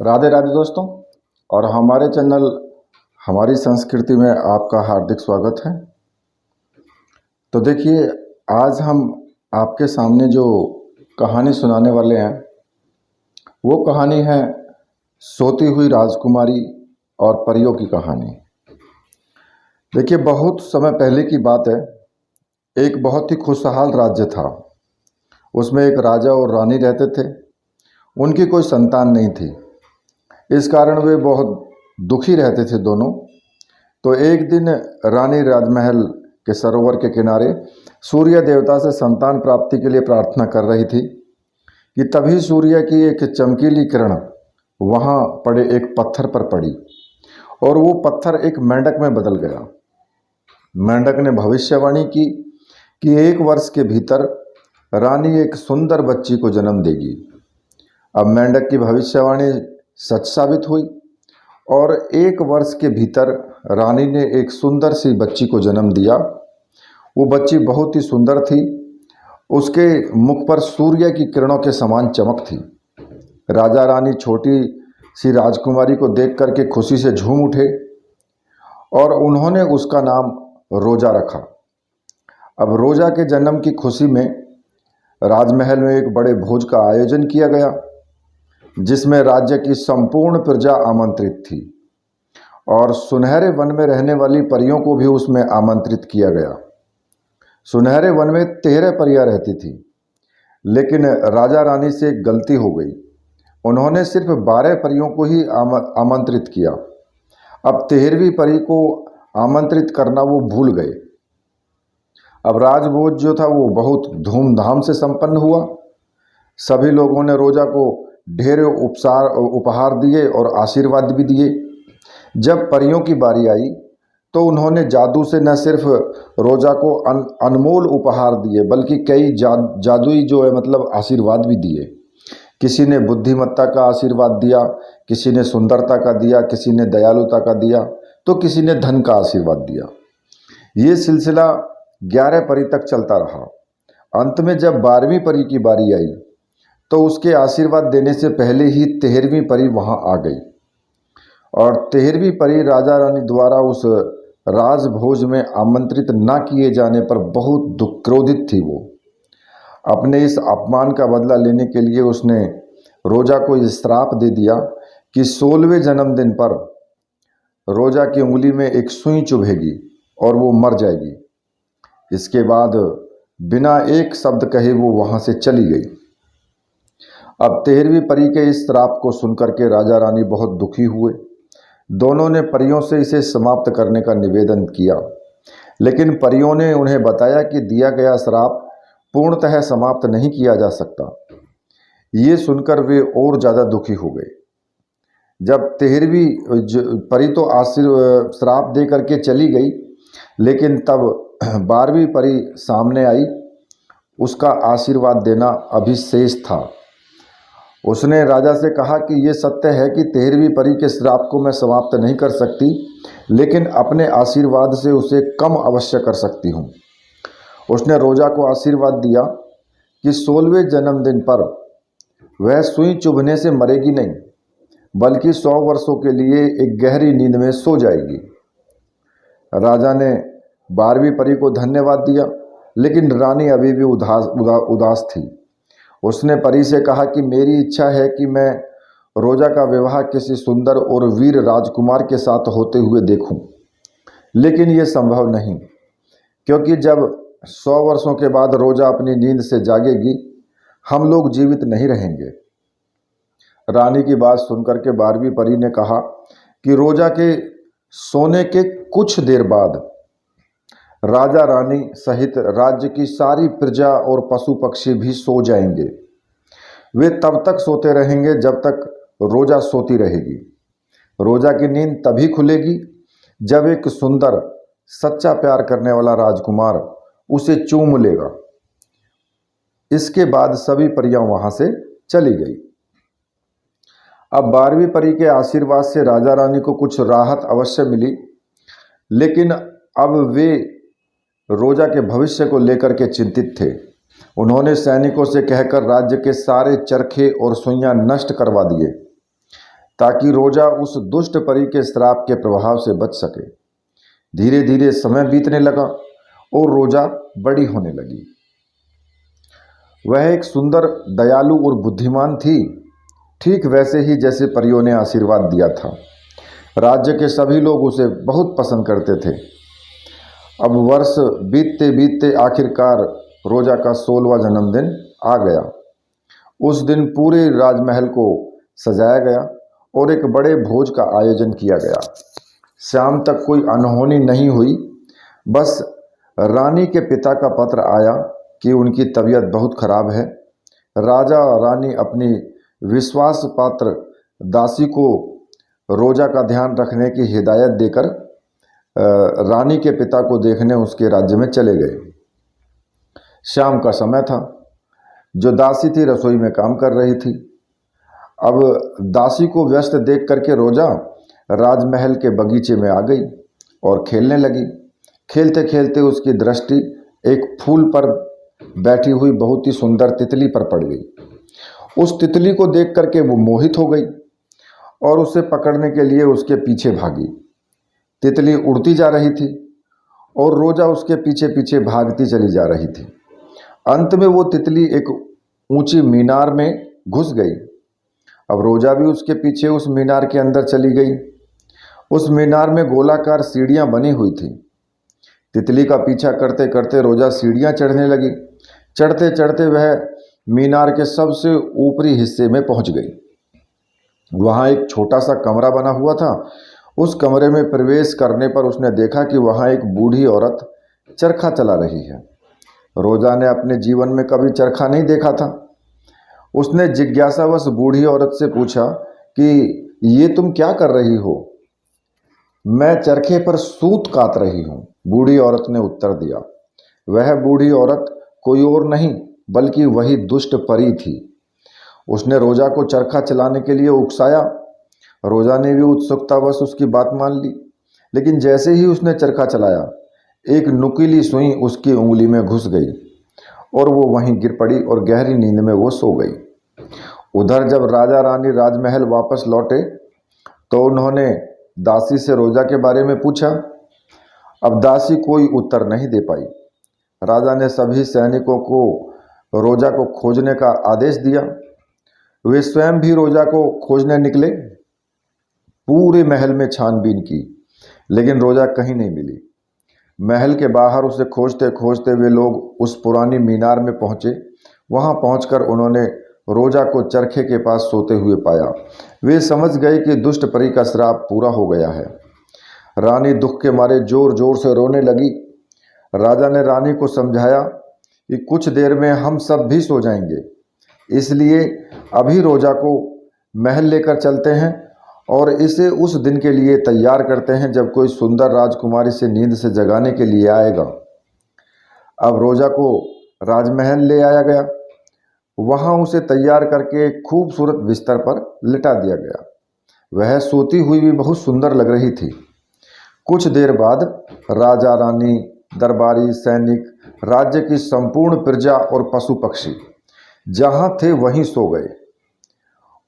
राधे राधे दोस्तों। और हमारे चैनल हमारी संस्कृति में आपका हार्दिक स्वागत है। तो देखिए, आज हम आपके सामने जो कहानी सुनाने वाले हैं वो कहानी है सोती हुई राजकुमारी और परियों की कहानी। देखिए, बहुत समय पहले की बात है। एक बहुत ही खुशहाल राज्य था। उसमें एक राजा और रानी रहते थे। उनकी कोई संतान नहीं थी, इस कारण वे बहुत दुखी रहते थे दोनों। तो एक दिन रानी राजमहल के सरोवर के किनारे सूर्य देवता से संतान प्राप्ति के लिए प्रार्थना कर रही थी कि तभी सूर्य की एक चमकीली किरण वहाँ पड़े एक पत्थर पर पड़ी और वो पत्थर एक मेंढक में बदल गया। मेंढक ने भविष्यवाणी की कि 1 वर्ष के भीतर रानी एक सुंदर बच्ची को जन्म देगी। अब मेंढक की भविष्यवाणी सच साबित हुई और 1 वर्ष के भीतर रानी ने एक सुंदर सी बच्ची को जन्म दिया। वो बच्ची बहुत ही सुंदर थी। उसके मुख पर सूर्य की किरणों के समान चमक थी। राजा रानी छोटी सी राजकुमारी को देख करके खुशी से झूम उठे और उन्होंने उसका नाम रोजा रखा। अब रोजा के जन्म की खुशी में राजमहल में एक बड़े भोज का आयोजन किया गया, जिसमें राज्य की संपूर्ण प्रजा आमंत्रित थी और सुनहरे वन में रहने वाली परियों को भी उसमें आमंत्रित किया गया। सुनहरे वन में 13 परियां रहती थी, लेकिन राजा रानी से एक गलती हो गई। उन्होंने सिर्फ 12 परियों को ही आमंत्रित किया। अब 13वीं परी को आमंत्रित करना वो भूल गए। अब राजभोज जो था वो बहुत धूमधाम से संपन्न हुआ। सभी लोगों ने रोजा को ढेर उपहार दिए और आशीर्वाद भी दिए। जब परियों की बारी आई तो उन्होंने जादू से न सिर्फ रोजा को अनमोल उपहार दिए, बल्कि कई जादुई जो है मतलब आशीर्वाद भी दिए। किसी ने बुद्धिमत्ता का आशीर्वाद दिया, किसी ने सुंदरता का दिया, किसी ने दयालुता का दिया, तो किसी ने धन का आशीर्वाद दिया। ये सिलसिला 11 परी तक चलता रहा। अंत में जब 12वीं परी की बारी आई तो उसके आशीर्वाद देने से पहले ही 13वीं परी वहां आ गई और 13वीं परी राजा रानी द्वारा उस राजभोज में आमंत्रित न किए जाने पर बहुत क्रोधित थी। वो अपने इस अपमान का बदला लेने के लिए उसने रोजा को ये श्राप दे दिया कि 16वें जन्मदिन पर रोजा की उंगली में एक सुई चुभेगी और वो मर जाएगी। इसके बाद बिना एक शब्द कहे वो वहां से चली गई। अब 13वीं परी के इस श्राप को सुनकर के राजा रानी बहुत दुखी हुए। दोनों ने परियों से इसे समाप्त करने का निवेदन किया, लेकिन परियों ने उन्हें बताया कि दिया गया श्राप पूर्णतः समाप्त नहीं किया जा सकता। ये सुनकर वे और ज़्यादा दुखी हो गए। जब 13वीं परी तो श्राप दे करके चली गई, लेकिन तब 12वीं परी सामने आई। उसका आशीर्वाद देना अभी शेष था। उसने राजा से कहा कि ये सत्य है कि 13वीं परी के श्राप को मैं समाप्त नहीं कर सकती, लेकिन अपने आशीर्वाद से उसे कम अवश्य कर सकती हूँ। उसने रोजा को आशीर्वाद दिया कि 16वें जन्मदिन पर वह सुई चुभने से मरेगी नहीं, बल्कि 100 वर्षों के लिए एक गहरी नींद में सो जाएगी। राजा ने 12वीं परी को धन्यवाद दिया, लेकिन रानी अभी भी उदास थी। उसने परी से कहा कि मेरी इच्छा है कि मैं रोजा का विवाह किसी सुंदर और वीर राजकुमार के साथ होते हुए देखूं, लेकिन ये संभव नहीं, क्योंकि जब 100 वर्षों के बाद रोजा अपनी नींद से जागेगी, हम लोग जीवित नहीं रहेंगे। रानी की बात सुनकर के 12वीं परी ने कहा कि रोजा के सोने के कुछ देर बाद राजा रानी सहित राज्य की सारी प्रजा और पशु पक्षी भी सो जाएंगे। वे तब तक सोते रहेंगे जब तक रोजा सोती रहेगी। रोजा की नींद तभी खुलेगी जब एक सुंदर सच्चा प्यार करने वाला राजकुमार उसे चूम लेगा। इसके बाद सभी परियां वहां से चली गई। अब 12वीं परी के आशीर्वाद से राजा रानी को कुछ राहत अवश्य मिली, लेकिन अब वे रोजा के भविष्य को लेकर के चिंतित थे। उन्होंने सैनिकों से कहकर राज्य के सारे चरखे और सुइयां नष्ट करवा दिए ताकि रोजा उस दुष्ट परी के श्राप के प्रभाव से बच सके। धीरे धीरे समय बीतने लगा और रोजा बड़ी होने लगी। वह एक सुंदर, दयालु और बुद्धिमान थी, ठीक वैसे ही जैसे परियों ने आशीर्वाद दिया था। राज्य के सभी लोग उसे बहुत पसंद करते थे। अब वर्ष बीतते बीतते आखिरकार रोजा का 16वां जन्मदिन आ गया। उस दिन पूरे राजमहल को सजाया गया और एक बड़े भोज का आयोजन किया गया। शाम तक कोई अनहोनी नहीं हुई। बस रानी के पिता का पत्र आया कि उनकी तबीयत बहुत खराब है। राजा और रानी अपनी विश्वास पात्र दासी को रोजा का ध्यान रखने की हिदायत देकर रानी के पिता को देखने उसके राज्य में चले गए। शाम का समय था। जो दासी थी रसोई में काम कर रही थी। अब दासी को व्यस्त देख करके रोजा राजमहल के बगीचे में आ गई और खेलने लगी। खेलते खेलते उसकी दृष्टि एक फूल पर बैठी हुई बहुत ही सुंदर तितली पर पड़ गई। उस तितली को देख करके वो मोहित हो गई और उसे पकड़ने के लिए उसके पीछे भागी। तितली उड़ती जा रही थी और रोजा उसके पीछे पीछे भागती चली जा रही थी। अंत में वो तितली एक ऊंची मीनार में घुस गई। अब रोजा भी उसके पीछे उस मीनार के अंदर चली गई। उस मीनार में गोलाकार सीढ़ियां बनी हुई थी। तितली का पीछा करते करते रोजा सीढ़ियां चढ़ने लगी। चढ़ते चढ़ते वह मीनार के सबसे ऊपरी हिस्से में पहुंच गई। वहां एक छोटा सा कमरा बना हुआ था। उस कमरे में प्रवेश करने पर उसने देखा कि वहां एक बूढ़ी औरत चरखा चला रही है। रोजा ने अपने जीवन में कभी चरखा नहीं देखा था। उसने जिज्ञासावश बूढ़ी औरत से पूछा कि ये तुम क्या कर रही हो? मैं चरखे पर सूत काट रही हूँ, बूढ़ी औरत ने उत्तर दिया। वह बूढ़ी औरत कोई और नहीं बल्कि वही दुष्ट परी थी। उसने रोजा को चरखा चलाने के लिए उकसाया। रोजा ने भी उत्सुकतावश उसकी बात मान ली। लेकिन जैसे ही उसने चरखा चलाया, एक नुकीली सुई उसकी उंगली में घुस गई और वो वहीं गिर पड़ी और गहरी नींद में वो सो गई। उधर जब राजा रानी राजमहल वापस लौटे तो उन्होंने दासी से रोजा के बारे में पूछा। अब दासी कोई उत्तर नहीं दे पाई। राजा ने सभी सैनिकों को रोजा को खोजने का आदेश दिया। वे स्वयं भी रोजा को खोजने निकले। पूरे महल में छानबीन की, लेकिन रोजा कहीं नहीं मिली। महल के बाहर उसे खोजते खोजते वे लोग उस पुरानी मीनार में पहुंचे। वहां पहुंचकर उन्होंने रोजा को चरखे के पास सोते हुए पाया। वे समझ गए कि दुष्ट परी का श्राप पूरा हो गया है। रानी दुख के मारे जोर जोर से रोने लगी। राजा ने रानी को समझाया कि कुछ देर में हम सब भी सो जाएंगे, इसलिए अभी रोजा को महल लेकर चलते हैं और इसे उस दिन के लिए तैयार करते हैं जब कोई सुंदर राजकुमारी से नींद से जगाने के लिए आएगा। अब रोजा को राजमहल ले आया गया। वहां उसे तैयार करके एक खूबसूरत बिस्तर पर लिटा दिया गया। वह सोती हुई भी बहुत सुंदर लग रही थी। कुछ देर बाद राजा रानी, दरबारी, सैनिक, राज्य की संपूर्ण प्रजा और पशु पक्षी जहां थे वहीं सो गए।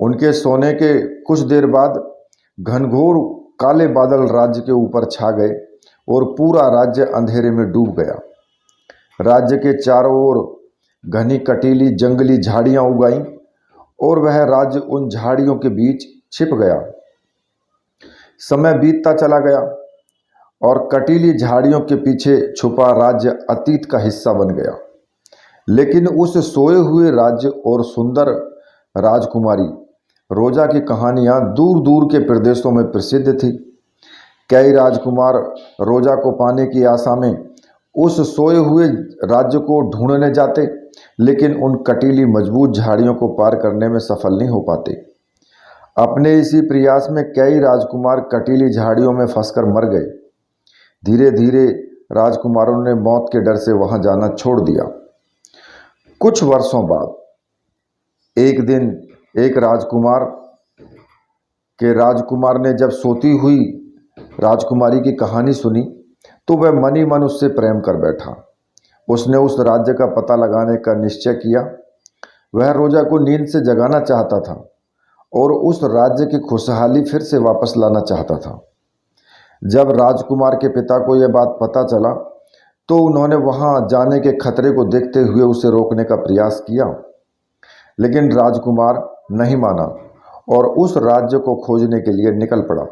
उनके सोने के कुछ देर बाद घनघोर काले बादल राज्य के ऊपर छा गए और पूरा राज्य अंधेरे में डूब गया। राज्य के चारों ओर घनी कटीली जंगली झाड़ियां उगाईं और वह राज्य उन झाड़ियों के बीच छिप गया। समय बीतता चला गया और कटीली झाड़ियों के पीछे छुपा राज्य अतीत का हिस्सा बन गया। लेकिन उस सोए हुए राज्य और सुंदर राजकुमारी रोजा की कहानियां दूर दूर के प्रदेशों में प्रसिद्ध थी। कई राजकुमार रोजा को पाने की आशा में उस सोए हुए राज्य को ढूंढने जाते, लेकिन उन कटीली मजबूत झाड़ियों को पार करने में सफल नहीं हो पाते। अपने इसी प्रयास में कई राजकुमार कटीली झाड़ियों में फंसकर मर गए। धीरे धीरे राजकुमारों ने मौत के डर से वहां जाना छोड़ दिया। कुछ वर्षों बाद एक दिन एक राजकुमार ने जब सोती हुई राजकुमारी की कहानी सुनी तो वह मन ही मन उससे प्रेम कर बैठा। उसने उस राज्य का पता लगाने का निश्चय किया। वह रोजा को नींद से जगाना चाहता था और उस राज्य की खुशहाली फिर से वापस लाना चाहता था। जब राजकुमार के पिता को यह बात पता चला तो उन्होंने वहां जाने के खतरे को देखते हुए उसे रोकने का प्रयास किया, लेकिन राजकुमार नहीं माना और उस राज्य को खोजने के लिए निकल पड़ा।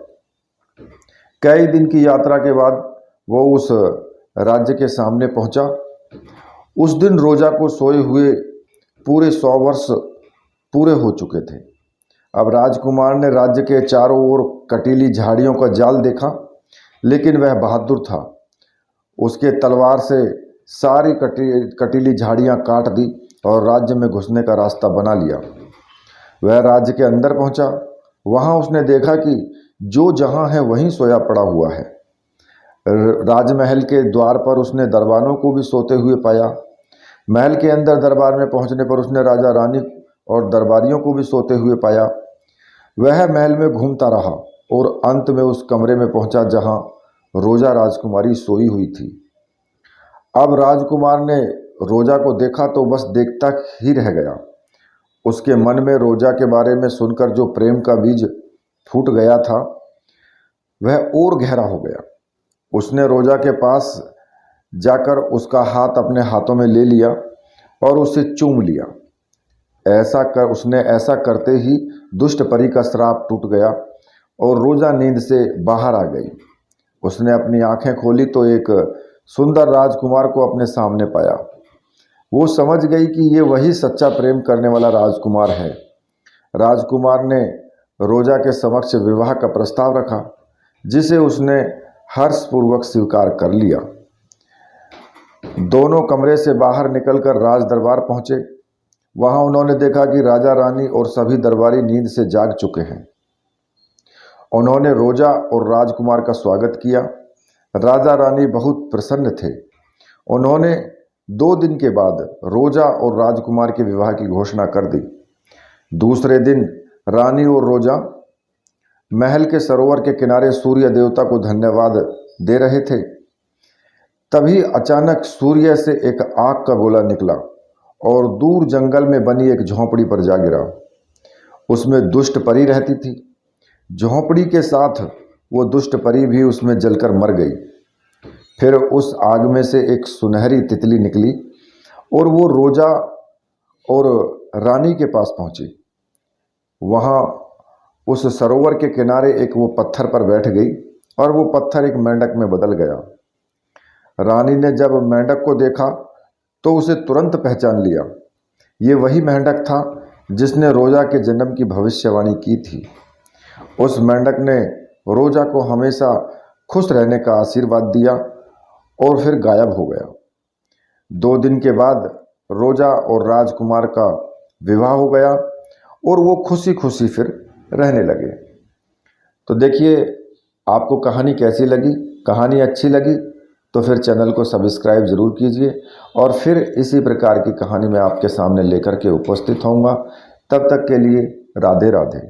कई दिन की यात्रा के बाद वो उस राज्य के सामने पहुंचा। उस दिन रोजा को सोए हुए पूरे 100 वर्ष पूरे हो चुके थे। अब राजकुमार ने राज्य के चारों ओर कटीली झाड़ियों का जाल देखा, लेकिन वह बहादुर था। उसके तलवार से सारी कटीली झाड़ियां काट दी और राज्य में घुसने का रास्ता बना लिया। वह राज्य के अंदर पहुंचा। वहां उसने देखा कि जो जहां है वहीं सोया पड़ा हुआ है। राजमहल के द्वार पर उसने दरबारों को भी सोते हुए पाया। महल के अंदर दरबार में पहुंचने पर उसने राजा रानी और दरबारियों को भी सोते हुए पाया। वह महल में घूमता रहा और अंत में उस कमरे में पहुंचा जहां रोजा राजकुमारी सोई हुई थी। अब राजकुमार ने रोजा को देखा तो बस देखता ही रह गया। उसके मन में रोजा के बारे में सुनकर जो प्रेम का बीज फूट गया था वह और गहरा हो गया। उसने रोजा के पास जाकर उसका हाथ अपने हाथों में ले लिया और उसे चूम लिया। उसने ऐसा करते ही दुष्ट परी का श्राप टूट गया और रोजा नींद से बाहर आ गई। उसने अपनी आंखें खोली तो एक सुंदर राजकुमार को अपने सामने पाया। वो समझ गई कि ये वही सच्चा प्रेम करने वाला राजकुमार है। राजकुमार ने रोजा के समक्ष विवाह का प्रस्ताव रखा, जिसे उसने हर्षपूर्वक स्वीकार कर लिया। दोनों कमरे से बाहर निकलकर राज दरबार पहुंचे। वहां उन्होंने देखा कि राजा रानी और सभी दरबारी नींद से जाग चुके हैं। उन्होंने रोजा और राजकुमार का स्वागत किया। राजा रानी बहुत प्रसन्न थे। उन्होंने 2 दिन के बाद रोजा और राजकुमार के विवाह की घोषणा कर दी। दूसरे दिन रानी और रोजा महल के सरोवर के किनारे सूर्य देवता को धन्यवाद दे रहे थे। तभी अचानक सूर्य से एक आग का गोला निकला और दूर जंगल में बनी एक झोंपड़ी पर जा गिरा। उसमें दुष्ट परी रहती थी। झोंपड़ी के साथ वो दुष्ट परी भी उसमें जलकर मर गई। फिर उस आग में से एक सुनहरी तितली निकली और वो रोजा और रानी के पास पहुंची। वहां उस सरोवर के किनारे एक वो पत्थर पर बैठ गई और वो पत्थर एक मेंढक में बदल गया। रानी ने जब मेंढक को देखा तो उसे तुरंत पहचान लिया। ये वही मेंढक था जिसने रोजा के जन्म की भविष्यवाणी की थी। उस मेंढक ने रोजा को हमेशा खुश रहने का आशीर्वाद दिया और फिर गायब हो गया। 2 दिन के बाद रोजा और राजकुमार का विवाह हो गया और वो खुशी खुशी फिर रहने लगे। तो देखिए, आपको कहानी कैसी लगी? कहानी अच्छी लगी तो फिर चैनल को सब्सक्राइब ज़रूर कीजिए और फिर इसी प्रकार की कहानी मैं आपके सामने लेकर के उपस्थित होऊंगा। तब तक के लिए राधे राधे।